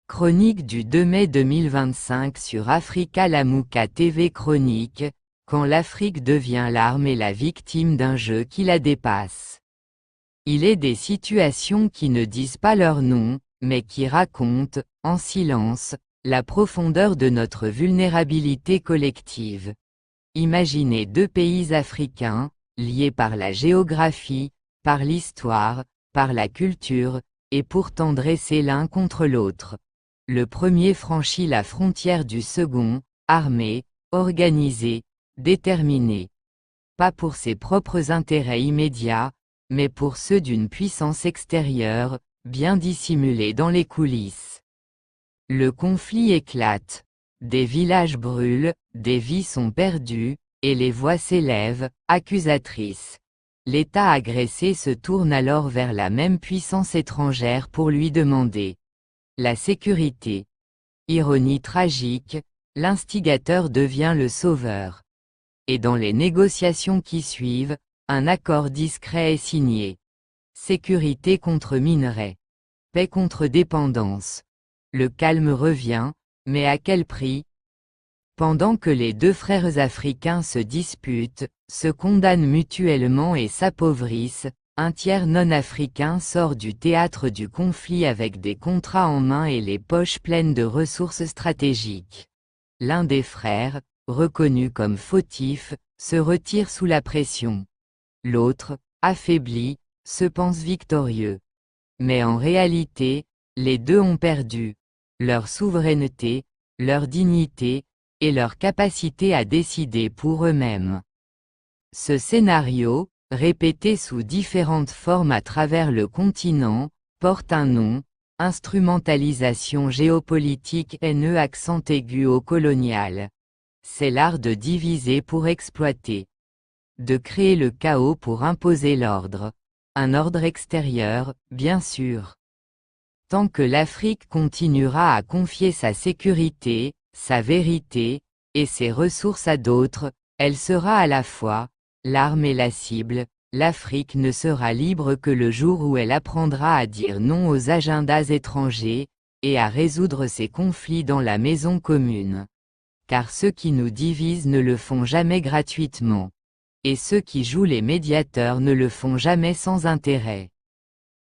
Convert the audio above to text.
Chronique du 2 mai 2025 sur Africa Lamouka TV. Chronique, quand l'Afrique devient l'arme et la victime d'un jeu qui la dépasse. Il est des situations qui ne disent pas leur nom, mais qui racontent, en silence, la profondeur de notre vulnérabilité collective. Imaginez deux pays africains, liés par la géographie, par l'histoire, par la culture, et pourtant dressés l'un contre l'autre. Le premier franchit la frontière du second, armé, organisé, déterminé. Pas pour ses propres intérêts immédiats, mais pour ceux d'une puissance extérieure, bien dissimulée dans les coulisses. Le conflit éclate. Des villages brûlent, des vies sont perdues, et les voix s'élèvent, accusatrices. L'État agressé se tourne alors vers la même puissance étrangère pour lui demander la sécurité. Ironie tragique, l'instigateur devient le sauveur. Et dans les négociations qui suivent, un accord discret est signé. Sécurité contre minerais. Paix contre dépendance. Le calme revient, mais à quel prix? Pendant que les deux frères africains se disputent, se condamnent mutuellement et s'appauvrissent, un tiers non-africain sort du théâtre du conflit avec des contrats en main et les poches pleines de ressources stratégiques. L'un des frères, reconnu comme fautif, se retire sous la pression. L'autre, affaibli, se pense victorieux. Mais en réalité, les deux ont perdu leur souveraineté, leur dignité, et leur capacité à décider pour eux-mêmes. Ce scénario, répété sous différentes formes à travers le continent, porte un nom, instrumentalisation géopolitique NE accent aigu au colonial. C'est l'art de diviser pour exploiter. De créer le chaos pour imposer l'ordre. Un ordre extérieur, bien sûr. Tant que l'Afrique continuera à confier sa sécurité, sa vérité, et ses ressources à d'autres, elle sera à la fois l'arme et la cible. L'Afrique ne sera libre que le jour où elle apprendra à dire non aux agendas étrangers, et à résoudre ses conflits dans la maison commune. Car ceux qui nous divisent ne le font jamais gratuitement. Et ceux qui jouent les médiateurs ne le font jamais sans intérêt.